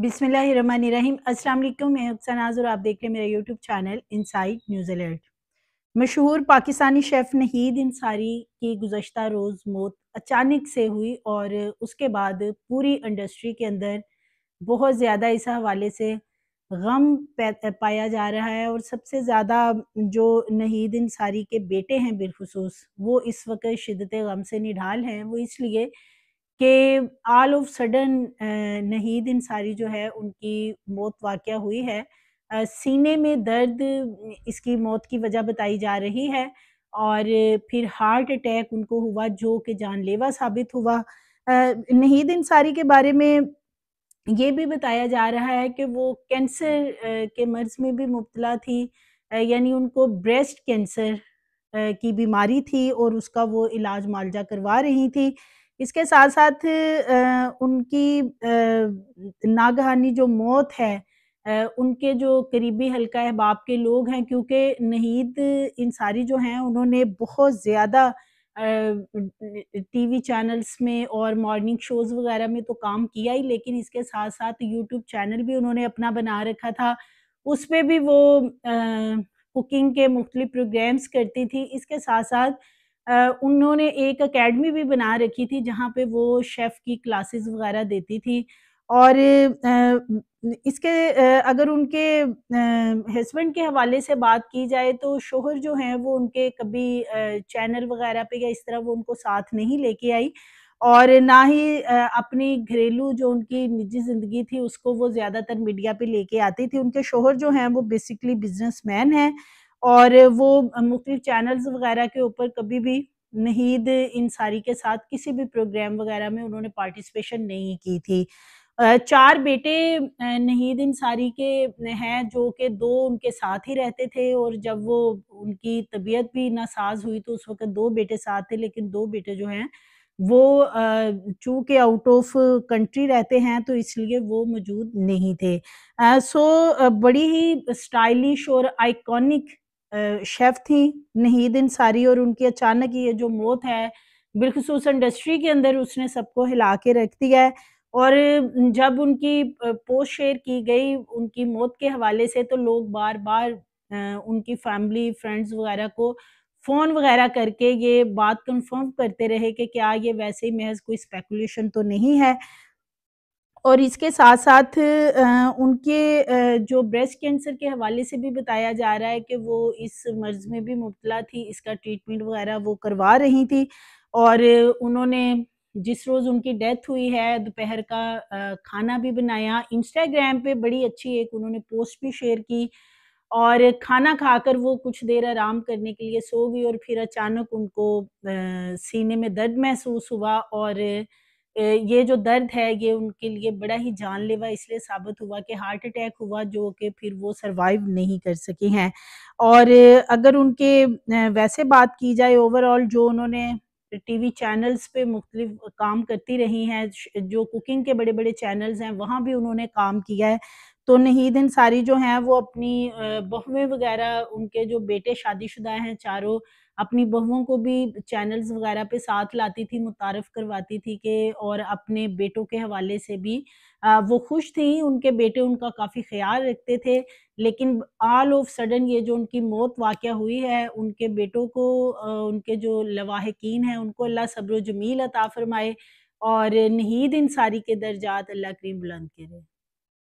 बिस्मिल्लाहिर्रहमानिर्रहीम। अस्सलाम वालेकुम, मैं हफ्सा नाज़ और आप देख रहे हैं मेरा YouTube channel inside news alert. मशहूर पाकिस्तानी शेफ़ नहीद इंसारी की गुज़श्ता रोज़ मौत अचानक से हुई और उसके बाद पूरी इंडस्ट्री के अंदर बहुत ज़्यादा इस हवाले से गम पाया जा रहा है और सबसे ज़्यादा जो नहीद इंसारी के बेटे हैं बिलखुसूस, वो इस वक़्त शिद्दत गम से निढाल हैं। वो इसलिए कि ऑल ऑफ सडन नहीद इंसारी जो है उनकी मौत वाक़या हुई है। सीने में दर्द इसकी मौत की वजह बताई जा रही है और फिर हार्ट अटैक उनको हुआ जो कि जानलेवा साबित हुआ। नहीद इंसारी के बारे में ये भी बताया जा रहा है कि वो कैंसर के मर्ज़ में भी मुब्तला थी। यानी उनको ब्रेस्ट कैंसर की बीमारी थी और उसका वो इलाज मुआलजा करवा रही थी। इसके साथ-साथ उनकी नागहानी जो मौत है, उनके जो करीबी हल्का अहबाब के लोग हैं, क्योंकि नहीद इंसारी जो हैं उन्होंने बहुत ज़्यादा टीवी चैनल्स में और मॉर्निंग शोज़ वग़ैरह में तो काम किया ही, लेकिन इसके साथ-साथ यूट्यूब चैनल भी उन्होंने अपना बना रखा था। उसपे भी वो कुकिंग के मुख्तलिफ प्रोग्राम्स करती थी। इसके साथ-साथ उन्होंने एक अकेडमी भी बना रखी थी जहाँ पे वो शेफ़ की क्लासेस वग़ैरह देती थी और इसके अगर उनके हस्बैंड के हवाले से बात की जाए तो शौहर जो हैं वो उनके कभी चैनल वग़ैरह पे या इस तरह वो उनको साथ नहीं लेके आई और ना ही अपनी घरेलू जो उनकी निजी ज़िंदगी थी उसको वो ज़्यादातर मीडिया पे लेके आती थी। उनके शौहर जो हैं वो बेसिकली बिज़नेसमैन हैं और वो मुख्तलिफ चैनल्स वग़ैरह के ऊपर कभी भी नहीद इंसारी के साथ किसी भी प्रोग्राम वग़ैरह में उन्होंने पार्टिसिपेशन नहीं की थी। 4 बेटे नहीद इंसारी के हैं जो कि 2 उनके साथ ही रहते थे और जब वो उनकी तबीयत भी नासाज़ हुई तो उस वक़्त 2 बेटे साथ थे, लेकिन 2 बेटे जो हैं वो चूँकि आउट ऑफ कंट्री रहते हैं तो इसलिए वो मौजूद नहीं थे। बड़ी ही स्टाइलिश और आइकॉनिक शेफ़ थी नहीद इंसारी और उनकी अचानक ये जो मौत है, बिलख़ुसूस इंडस्ट्री के अंदर उसने सबको हिला के रख दिया है। और जब उनकी पोस्ट शेयर की गई उनकी मौत के हवाले से तो लोग बार-बार उनकी फैमिली, फ्रेंड्स वग़ैरह को फ़ोन वग़ैरह करके ये बात कन्फर्म करते रहे कि क्या ये वैसे ही महज़ कोई स्पेकुलेशन तो नहीं है। और इसके साथ-साथ उनके जो ब्रेस्ट कैंसर के हवाले से भी बताया जा रहा है कि वो इस मर्ज़ में भी मुब्तला थी, इसका ट्रीटमेंट वग़ैरह वो करवा रही थी और उन्होंने जिस रोज़ उनकी डेथ हुई है, दोपहर का खाना भी बनाया। इंस्टाग्राम पे बड़ी अच्छी एक उन्होंने पोस्ट भी शेयर की और खाना खाकर वो कुछ देर आराम करने के लिए सो गई और फिर अचानक उनको सीने में दर्द महसूस हुआ और ये जो दर्द है ये उनके लिए बड़ा ही जानलेवा इसलिए साबित हुआ कि हार्ट अटैक हुआ जो कि फिर वो सर्वाइव नहीं कर सकी हैं। और अगर उनके वैसे बात की जाए ओवरऑल जो उन्होंने टीवी चैनल्स पे मुख्तलिफ काम करती रही हैं, जो कुकिंग के बड़े-बड़े चैनल्स हैं वहाँ भी उन्होंने काम किया है। तो नहीद अंसारी जो हैं वो अपनी बहुएँ वग़ैरह उनके जो बेटे शादीशुदा हैं चारों, अपनी बहुओं को भी चैनल्स वग़ैरह पे साथ लाती थी, मुतारिफ़ करवाती थी कि और अपने बेटों के हवाले से भी वो खुश थीं, उनके बेटे उनका काफ़ी ख़्याल रखते थे। लेकिन ऑल ऑफ सडन ये जो उनकी मौत वाक़या हुई है, उनके बेटों को उनके जो लवाहिकीन हैं उनको अल्लाह सब्र व जमील अता फ़रमाए और नहीद अंसारी के दर्जात अल्लाह करीम बुलंद करे।